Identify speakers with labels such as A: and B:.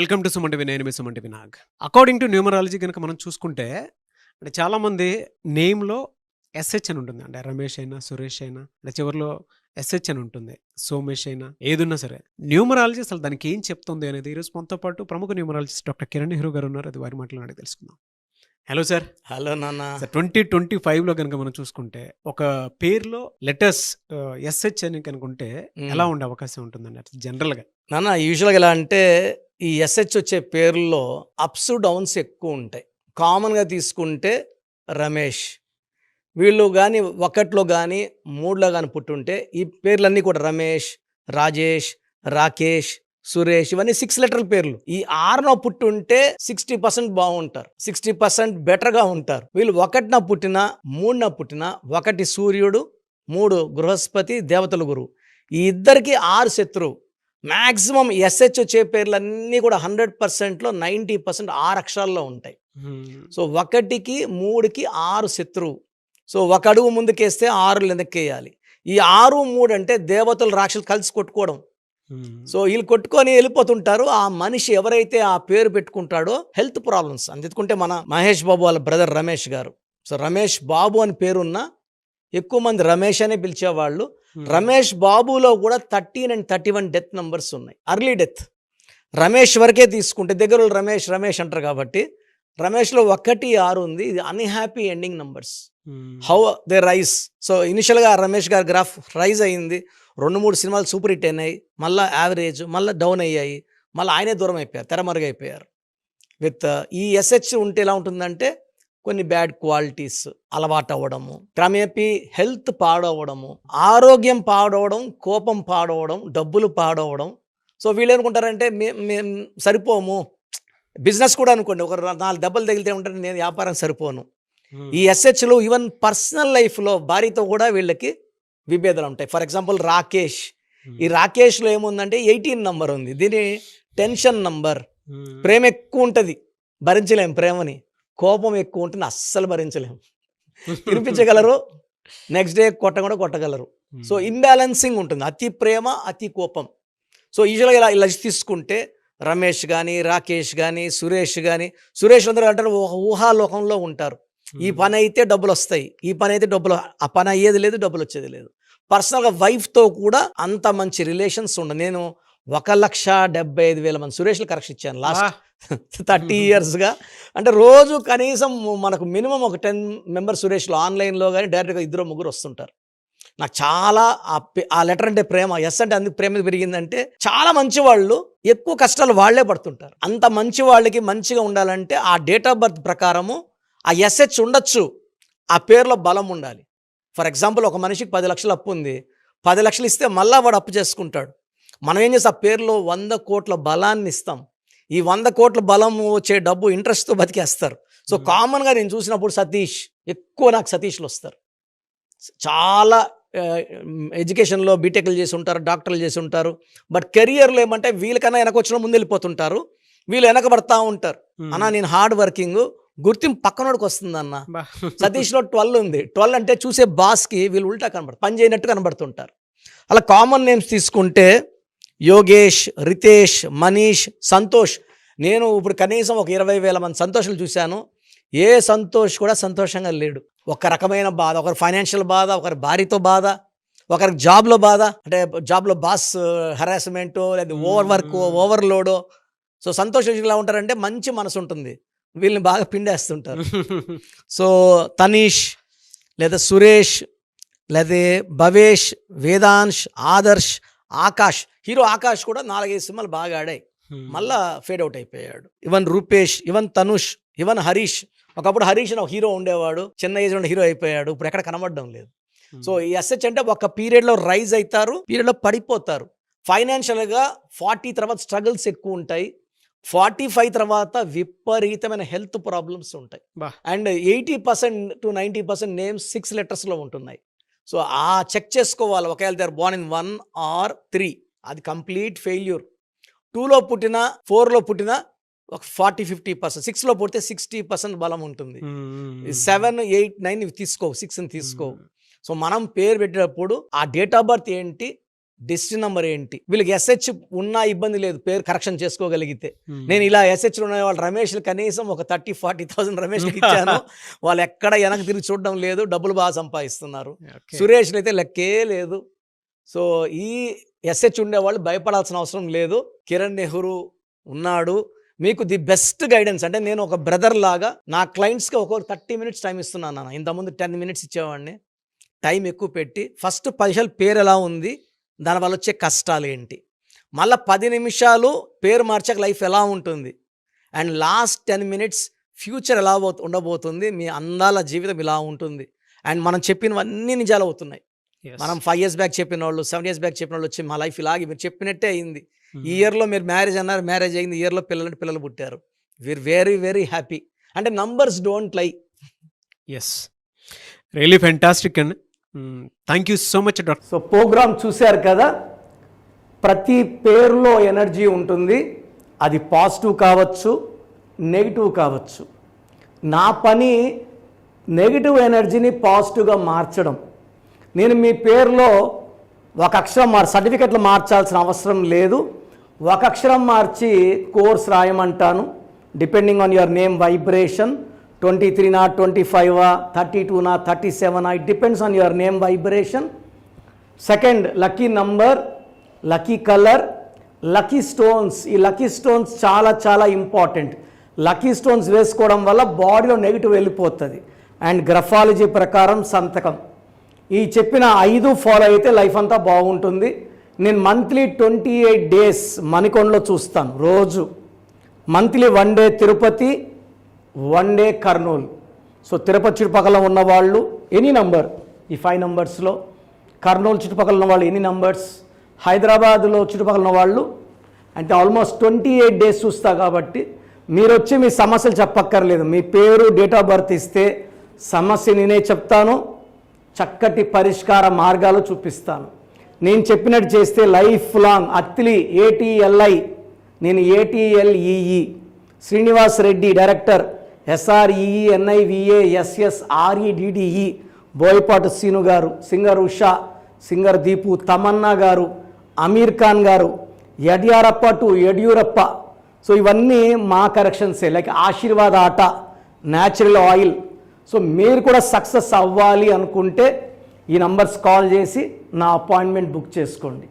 A: Welcome to Suman TV. నేను మీ Suman TV Nag. According to numerology గనుక మనం చూసుకుంటే అంటే చాలామంది నేమ్‌లో ఎస్‌హెచ్ అని ఉంటుంది. అంటే రమేష్ అయినా, సురేష్ అయినా అంటే చివరిలో ఎస్‌హెచ్ అని ఉంటుంది. సోమేష్ అయినా ఏదున్నా సరే. న్యూమరాలజీ అసలు దానికి ఏం చెప్తుంది అనేది ఈరోజు మనతో పాటు ప్రముఖ న్యూమరాలజిస్ట్ డాక్టర్ కిరణ్ నెహ్రూ గారు ఉన్నారు. అది వారి మాటల్లో అడిగి తెలుసుకుందాం. Hello sir.
B: హలో నాన్న.
A: సార్ 2025లో గనుక మనం చూసుకుంటే ఒక పేరులో లెటర్స్ ఎస్‌హెచ్ అని కనుకుంటే ఎలా ఉండే అవకాశం ఉంటుందండి అట్లా జనరల్‌గా?
B: నాన్న యూజువల్గా ఎలా అంటే ఈ ఎస్హెచ్ వచ్చే పేర్లలో అప్స్ డౌన్స్ ఎక్కువ ఉంటాయి. కామన్గా తీసుకుంటే రమేష్, వీళ్ళు కానీ ఒకటిలో కానీ మూడులో కానీ పుట్టుంటే ఈ పేర్లన్నీ కూడా రమేష్, రాజేష్, రాకేష్, సురేష్ ఇవన్నీ 6 లెటర్ల పేర్లు. ఈ 6లో పుట్టుంటే 60% బాగుంటారు, 60% బెటర్గా ఉంటారు. వీళ్ళు ఒకటిన పుట్టిన, మూడున పుట్టిన, ఒకటి సూర్యుడు, 3 బృహస్పతి, దేవతల గురువు, ఈ ఇద్దరికి 6 శత్రువు. మ్యాక్సిమం ఎస్హెచ్ వచ్చే పేర్లన్నీ కూడా 100%లో 90% 6 అక్షరాల్లో ఉంటాయి. సో 1కి 3కి 6 శత్రువు. సో ఒక అడుగు ముందుకేస్తే 6 వెనక్కేయాలి. ఈ 6, 3 అంటే దేవతలు రాక్షసులు కలిసి కొట్టుకోవడం. సో వీళ్ళు కొట్టుకొని వెళ్ళిపోతుంటారు. ఆ మనిషి ఎవరైతే ఆ పేరు పెట్టుకుంటాడో హెల్త్ ప్రాబ్లమ్స్ అందుకుంటే మన మహేష్ బాబు వాళ్ళ బ్రదర్ రమేష్ గారు. సో రమేష్ బాబు అని పేరున్న ఎక్కువ మంది రమేష్ అనే పిలిచేవాళ్ళు. రమేష్ బాబులో కూడా 13 and 31 డెత్ నెంబర్స్ ఉన్నాయి. Early death. రమేష్ వరకే తీసుకుంటే దగ్గర రమేష్ రమేష్ అంటారు కాబట్టి రమేష్లో 1, 6 ఉంది. ఇది unhappy ending numbers. How they rise. So ఇనిషియల్గా రమేష్ గారి గ్రాఫ్ రైజ్ అయ్యింది. 2-3 సినిమాలు సూపర్ హిట్ అయినాయి, మళ్ళీ యావరేజ్, మళ్ళీ డౌన్ అయ్యాయి, మళ్ళీ ఆయనే దూరం అయిపోయారు, తెరమరుగైపోయారు. విత్ ఈ ఎస్హెచ్ ఉంటే ఎలా ఉంటుందంటే కొన్ని బ్యాడ్ క్వాలిటీస్ అలవాటు అవ్వడము, క్రమేపీ హెల్త్ పాడవడము, ఆరోగ్యం పాడవడం, కోపం పాడవడం, డబ్బులు పాడవడం. సో వీళ్ళు ఏమనుకుంటారంటే మేము సరిపోము. బిజినెస్ కూడా అనుకోండి, ఒక 4 దెబ్బలు తగిలితే ఉంటారు, నేను వ్యాపారం సరిపోను. ఈ ఎస్హెచ్లు ఈవెన్ పర్సనల్ లైఫ్లో భార్యతో కూడా వీళ్ళకి విభేదాలు ఉంటాయి. For example Rakesh. ఈ రాకేష్లో ఏముందంటే 18 నంబర్ ఉంది. దీని టెన్షన్ నంబర్. ప్రేమ ఎక్కువ ఉంటుంది, భరించలేం ప్రేమని. కోపం ఎక్కువ ఉంటుంది, అస్సలు భరించలేము. తినిపించగలరు, నెక్స్ట్ డే కూడా కొట్టగలరు. సో ఇంబ్యాలెన్సింగ్ ఉంటుంది, అతి ప్రేమ అతి కోపం. సో యూజువల్గా ఇలా తీసుకుంటే రమేష్ కానీ, రాకేష్ కానీ, సురేష్ కానీ, సురేష్ అందరూ అంటారు ఊహాలోకంలో ఉంటారు. ఈ పని అయితే డబ్బులు వస్తాయి, ఈ పని అయితే డబ్బులు, ఆ పని అయ్యేది లేదు, డబ్బులు వచ్చేది లేదు. పర్సనల్గా వైఫ్తో కూడా అంత మంచి రిలేషన్స్ ఉండవు. నేను 1,75,000 మంది సురేష్లు కరెక్షన్ ఇచ్చాను లాస్ట్ 30 yearsగా. అంటే రోజు కనీసం మనకు మినిమం ఒక 10 మెంబర్స్ సురేష్లో ఆన్లైన్లో కానీ డైరెక్ట్గా 2-3 వస్తుంటారు. నాకు చాలా ఆ లెటర్ అంటే ప్రేమ. ఎస్ అంటే అందుకు ప్రేమ పెరిగిందంటే చాలా మంచి వాళ్ళు ఎక్కువ కష్టాలు వాళ్లే పడుతుంటారు. అంత మంచి వాళ్ళకి మంచిగా ఉండాలంటే ఆ డేట్ ఆఫ్ బర్త్ ప్రకారము ఆ ఎస్హెచ్ ఉండొచ్చు, ఆ పేరులో బలం ఉండాలి. ఫర్ ఎగ్జాంపుల్ ఒక మనిషికి 10 లక్షలు అప్పు ఉంది, 10 లక్షలు ఇస్తే మళ్ళా వాడు అప్పు చేసుకుంటాడు. మనం ఏం చేస్తాం, ఆ పేరులో 100 కోట్ల బలాన్ని ఇస్తాం. ఈ 100 కోట్ల బలం వచ్చే డబ్బు ఇంట్రెస్ట్తో బతికేస్తారు. సో కామన్గా నేను చూసినప్పుడు సతీష్, ఎక్కువ నాకు సతీష్లు వస్తారు. చాలా ఎడ్యుకేషన్లో బీటెక్లు చేసి ఉంటారు, డాక్టర్లు చేసి ఉంటారు. బట్ కెరియర్లో ఏమంటే వీళ్ళకన్నా వెనక వచ్చిన ముందు వెళ్ళిపోతుంటారు, వీళ్ళు వెనకబడతా ఉంటారు. అన్న నేను హార్డ్ వర్కింగ్, గుర్తింపు పక్కనోడికి వస్తుందన్న. సతీష్లో 12 ఉంది. 12 అంటే చూసే బాస్కి వీళ్ళు ఉల్టా కనబడతారు, పని చేయనట్టు కనబడుతుంటారు. అలా కామన్ నేమ్స్ తీసుకుంటే యోగేష్, రితేష్, మనీష్, సంతోష్. నేను ఇప్పుడు కనీసం ఒక 20,000 మంది సంతోషాలు చూశాను. ఏ సంతోష్ కూడా సంతోషంగా లేడు. ఒక రకమైన బాధ, ఒకరి ఫైనాన్షియల్ బాధ, ఒకరి భార్యతో బాధ, ఒకరికి జాబ్లో బాధ, అంటే జాబ్లో బాస్ హెరాస్మెంటో లేదా ఓవర్ వర్క్, ఓవర్లోడో. సో సంతోష్ ఎలా ఉంటారంటే మంచి మనసు ఉంటుంది, వీళ్ళని బాగా పిండేస్తుంటారు. సో తనీష్ లేదా సురేష్ లేదా భవేష్, వేదాంశ్, ఆదర్శ్, ఆకాష్. హీరో ఆకాష్ కూడా 4-5 సినిమాలు బాగా ఆడాయి, మళ్ళా ఫేడ్ అవుట్ అయిపోయాడు. Even Rupesh, even Tanush, even Harish. ఒకప్పుడు హరీష్ అని ఒక హీరో ఉండేవాడు, చిన్న ఏజ్లో హీరో అయిపోయాడు, ఇప్పుడు ఎక్కడ కనబడడం లేదు. సో ఈ ఎస్హెచ్ అంటే ఒక పీరియడ్లో రైజ్ అవుతారు, పీరియడ్లో పడిపోతారు. ఫైనాన్షియల్గా 40 తర్వాత స్ట్రగుల్స్ ఎక్కువ ఉంటాయి, 45 తర్వాత విపరీతమైన హెల్త్ ప్రాబ్లమ్స్ ఉంటాయి. అండ్ 80% to 90% నేమ్స్ 6 లెటర్స్లో ఉంటున్నాయి. సో ఆ చెక్ చేసుకోవాలి. ఒకవేళ they are born in 1 or 3, అది కంప్లీట్ ఫెయిల్యూర్. 2లో పుట్టిన, 4లో పుట్టిన ఒక 40-50%, 6లో పుడితే 60% బలం ఉంటుంది. 7, 8, 9 తీసుకో, 6ని తీసుకో. సో మనం పేరు పెట్టేటప్పుడు ఆ డేట్ ఆఫ్ బర్త్ ఏంటి, డెస్టినీ నెంబర్ ఏంటి, వీళ్ళకి ఎస్హెచ్ ఉన్నా ఇబ్బంది లేదు పేరు కరెక్షన్ చేసుకోగలిగితే. నేను ఇలా ఎస్హెచ్లు ఉన్న వాళ్ళు రమేష్లు కనీసం ఒక 30,000-40,000 రమేష్కి ఇచ్చాను. వాళ్ళు ఎక్కడ వెనక్కి తిరిగి చూడడం లేదు, డబ్బులు బాగా సంపాదిస్తున్నారు. సురేష్లు అయితే లెక్కే లేదు. సో ఈ ఎస్హెచ్ ఉండేవాళ్ళు భయపడాల్సిన అవసరం లేదు. కిరణ్ నెహ్రూ ఉన్నాడు, మీకు ది బెస్ట్ గైడెన్స్. అంటే నేను ఒక బ్రదర్ లాగా నా క్లయింట్స్కి ఒక్కొక్క 30 minutes టైం ఇస్తున్నాను నాన్న. ఇంతకుముందు 10 minutes ఇచ్చేవాడిని. టైం ఎక్కువ పెట్టి ఫస్ట్ 10 నిమిషాలు పేరు ఎలా ఉంది, దానివల్ల వచ్చే కష్టాలు ఏంటి, మళ్ళీ 10 నిమిషాలు పేరు మార్చాక లైఫ్ ఎలా ఉంటుంది, అండ్ లాస్ట్ 10 minutes ఫ్యూచర్ ఎలా ఉండబోతుంది, మీ అందాల జీవితం ఇలా ఉంటుంది. అండ్ మనం చెప్పినవన్నీ నిజాలు అవుతున్నాయి. మనం 5 years బ్యాక్ చెప్పిన వాళ్ళు, 7 years బ్యాక్ చెప్పిన వాళ్ళు వచ్చి మా లైఫ్ ఇలాగే మీరు చెప్పినట్టే అయింది. ఈ ఇయర్లో మీరు మ్యారేజ్ అన్నారు, మ్యారేజ్ అయింది. ఈ ఇయర్లో పిల్లలు పుట్టారు. We're very very happy. అంటే numbers don't lie.
A: Yes, really fantastic అండి. Thank you so much doctor.
B: So programme చూశారు కదా, ప్రతి పేరులో ఎనర్జీ ఉంటుంది. అది పాజిటివ్ కావచ్చు, నెగిటివ్ కావచ్చు. నా పని నెగిటివ్ ఎనర్జీని పాజిటివ్గా మార్చడం. నేను మీ పేరులో ఒక అక్షరం సర్టిఫికెట్లు మార్చాల్సిన అవసరం లేదు. ఒక అక్షరం మార్చి కోర్స్ రాయమంటాను. Depending on your name vibration, 23 25 32 37, it depends on your name vibration. Second, lucky number, lucky colour, lucky stones. ఈ లక్కీ స్టోన్స్ చాలా చాలా ఇంపార్టెంట్. లక్కీ స్టోన్స్ వేసుకోవడం వల్ల బాడీలో నెగిటివ్ వెళ్ళిపోతుంది. అండ్ గ్రఫాలజీ ప్రకారం సంతకం. ఈ చెప్పిన 5 ఫాలో అయితే లైఫ్ అంతా బాగుంటుంది. నేను మంత్లీ 28 days మణికొండలో చూస్తాను రోజు. Monthly 1 day Tirupati, 1 day Kurnool. So Tirupati చుట్టుపక్కల ఉన్నవాళ్ళు ఎనీ నంబర్, ఈ 5 numbers-లో, కర్నూలు చుట్టుపక్కల ఉన్న వాళ్ళు ఎనీ నంబర్స్, హైదరాబాద్లో చుట్టుపక్కల ఉన్న వాళ్ళు, అంటే ఆల్మోస్ట్ 28 days చూస్తా. కాబట్టి మీరు వచ్చి మీ సమస్యలు చెప్పక్కర్లేదు. మీ పేరు, డేట్ ఆఫ్ బర్త్ ఇస్తే సమస్య నేనే చెప్తాను, చక్కటి పరిష్కార మార్గాలు చూపిస్తాను. నేను చెప్పినట్టు చేస్తే లైఫ్ లాంగ్. అత్తిలి ATLI, నేను ATLEE, Srinivas Reddy director, SREENIVASSREDDE, Boyapati Srinu గారు, సింగర్ ఉషా, సింగర్ దీపు, తమన్నా గారు, అమీర్ ఖాన్ గారు, యడ్యారప్ప టు యడ్యూరప్ప. సో ఇవన్నీ మా కరెక్షన్సే. లైక్ ఆశీర్వాద ఆట, న్యాచురల్ ఆయిల్. సో మీరు కూడా సక్సెస్ అవ్వాలి అనుకుంటే ఈ నంబర్స్ కాల్ చేసి నా అపాయింట్మెంట్ బుక్ చేసుకోండి.